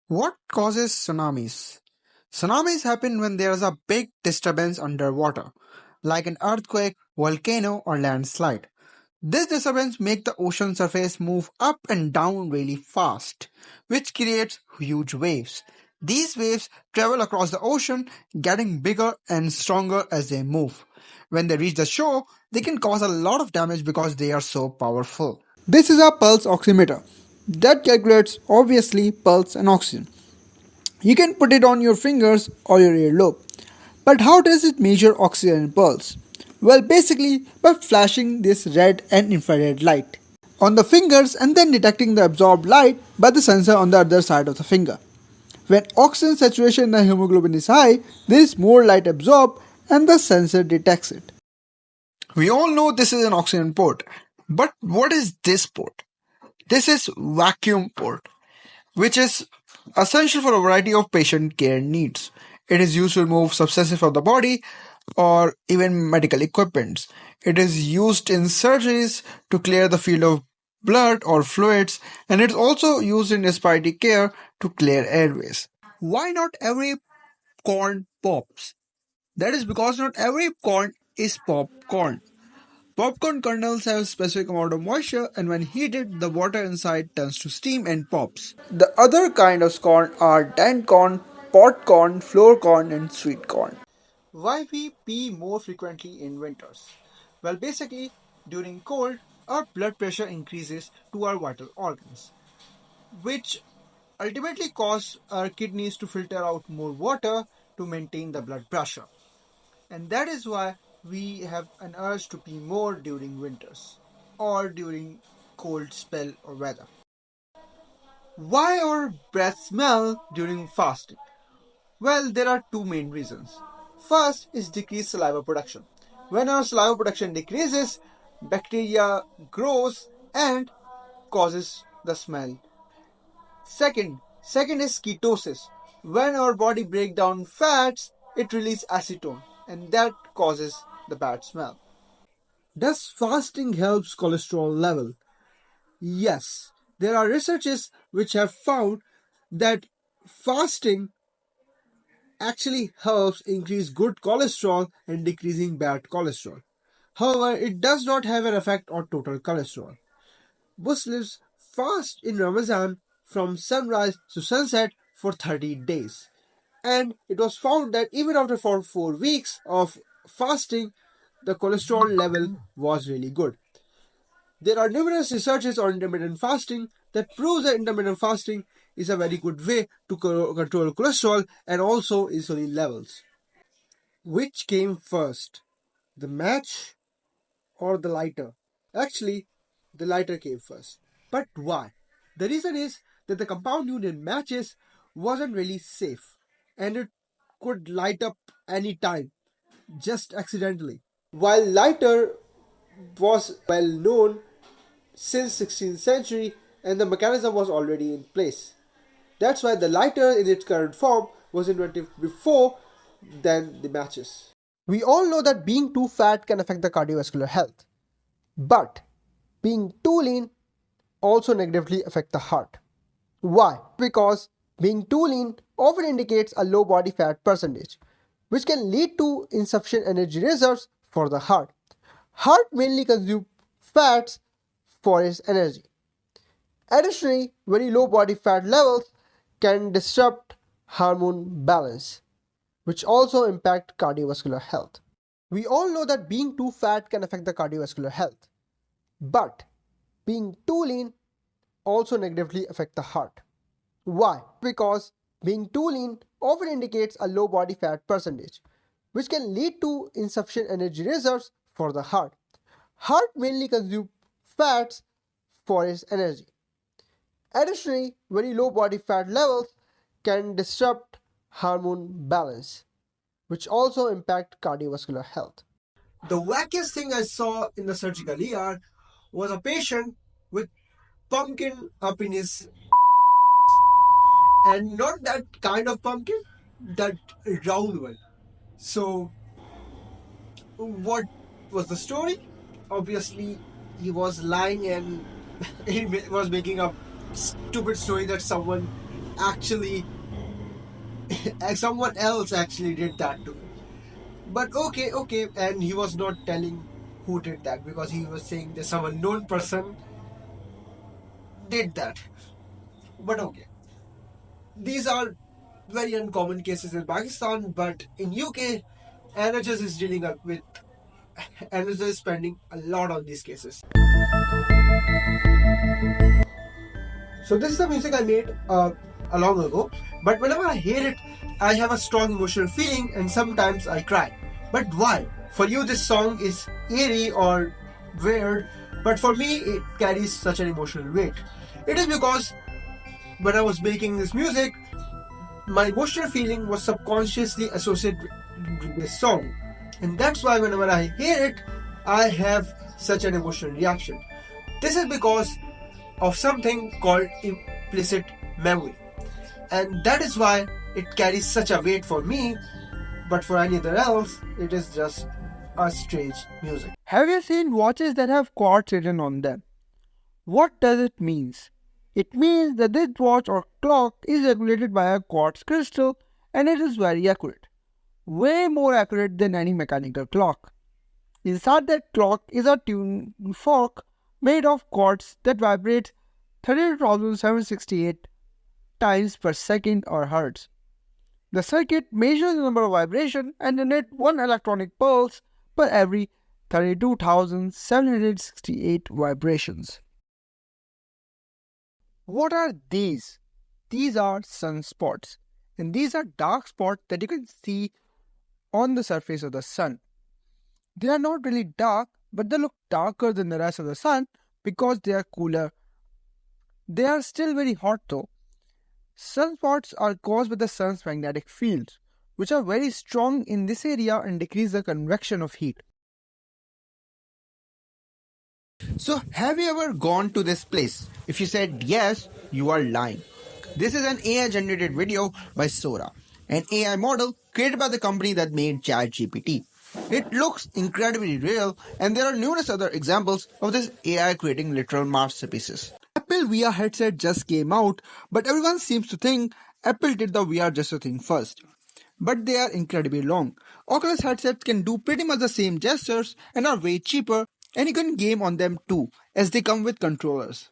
What causes tsunamis? Tsunamis happen when there is a big disturbance underwater, like an earthquake, volcano, or landslide. This disturbance makes the ocean surface move up and down really fast, which creates huge waves. These waves travel across the ocean, getting bigger and stronger as they move. When they reach the shore, they can cause a lot of damage because they are so powerful. This is a pulse oximeter that calculates obviously pulse and oxygen. You can put it on your fingers or your earlobe. But how does it measure oxygen pulse? Well, basically by flashing this red and infrared light on the fingers and then detecting the absorbed light by the sensor on the other side of the finger. When oxygen saturation in the hemoglobin is high, there is more light absorbed and the sensor detects it. We all know this is an oxygen port, but what is this port? This is vacuum port, which is essential for a variety of patient care needs. It is used to remove substances from the body or even medical equipments. It is used in surgeries to clear the field of blood or fluids, and it's also used in respiratory care to clear airways. Why not every corn pops? That is because not every corn is popcorn. Popcorn kernels have a specific amount of moisture, and when heated, the water inside turns to steam and pops. The other kind of corn are dent corn, pot corn, flour corn, and sweet corn. Why we pee more frequently in winters? Well, basically, during cold, our blood pressure increases to our vital organs, which ultimately cause our kidneys to filter out more water to maintain the blood pressure. And that is why we have an urge to pee more during winters or during cold spell or weather. Why our breath smell during fasting? Well, there are two main reasons. First is decreased saliva production. When our saliva production decreases, bacteria grows and causes the smell. Second is ketosis. When our body breaks down fats, it releases acetone and that causes the bad smell. Does fasting helps cholesterol level? Yes. There are researches which have found that fasting actually helps increase good cholesterol and decreasing bad cholesterol. However, it does not have an effect on total cholesterol. Muslims fast in Ramadan from sunrise to sunset for 30 days. And it was found that even after 4 weeks of fasting, the cholesterol level was really good. There are numerous researches on intermittent fasting that proves that intermittent fasting is a very good way to control cholesterol and also insulin levels. Which came first, the match or the lighter? Actually, the lighter came first. But why? The reason is that the compound used in matches wasn't really safe and it could light up any time, just accidentally. While lighter was well known since 16th century and the mechanism was already in place. That's why the lighter in its current form was invented before than the matches. We all know that being too fat can affect the cardiovascular health. But being too lean also negatively affect the heart. Why? Because being too lean often indicates a low body fat percentage, which can lead to insufficient energy reserves for the heart. Heart mainly consumes fats for its energy. Additionally, very low body fat levels can disrupt hormone balance, which also impact cardiovascular health. We all know that being too fat can affect the cardiovascular health, but being too lean also negatively affect the heart. Why? Because being too lean often indicates a low body fat percentage, which can lead to insufficient energy reserves for the heart. Heart mainly consumes fats for its energy. Additionally, very low body fat levels can disrupt hormone balance, which also impact cardiovascular health. The wackiest thing I saw in the surgical ER was a patient with pumpkin up in his, and not that kind of pumpkin, that round one. So, what was the story? Obviously, he was lying and he was making a stupid story that someone actually someone else actually did that to him. But okay, and he was not telling who did that because he was saying that some unknown person did that. But okay, these are very uncommon cases in Pakistan, but in UK, NHS is dealing up with NHS is spending a lot on these cases. So this is the music I made a long ago, but whenever I hear it, I have a strong emotional feeling and sometimes I cry. But why? For you, this song is eerie or weird, but for me, it carries such an emotional weight. It is because when I was making this music, my emotional feeling was subconsciously associated with this song. And that's why whenever I hear it, I have such an emotional reaction. This is because of something called implicit memory. And that is why it carries such a weight for me, but for any other else, it is just a strange music. Have you seen watches that have quartz written on them? What does it mean? It means that this watch or clock is regulated by a quartz crystal and it is very accurate. Way more accurate than any mechanical clock. Inside that clock is a tuning fork made of quartz that vibrates 32,768 times per second or hertz. The circuit measures the number of vibrations and generates one electronic pulse per every 32,768 vibrations. What are these? These are sunspots, and these are dark spots that you can see on the surface of the sun. They are not really dark, but they look darker than the rest of the sun because they are cooler. They are still very hot though. Sunspots are caused by the sun's magnetic fields, which are very strong in this area and decrease the convection of heat. So, have you ever gone to this place? If you said yes, you are lying. This is an AI generated video by Sora, an AI model created by the company that made ChatGPT. It looks incredibly real, and there are numerous other examples of this AI creating literal masterpieces. Apple VR headset just came out, but everyone seems to think Apple did the VR gesture thing first. But they are incredibly long. Oculus headsets can do pretty much the same gestures and are way cheaper, and you can game on them too, as they come with controllers.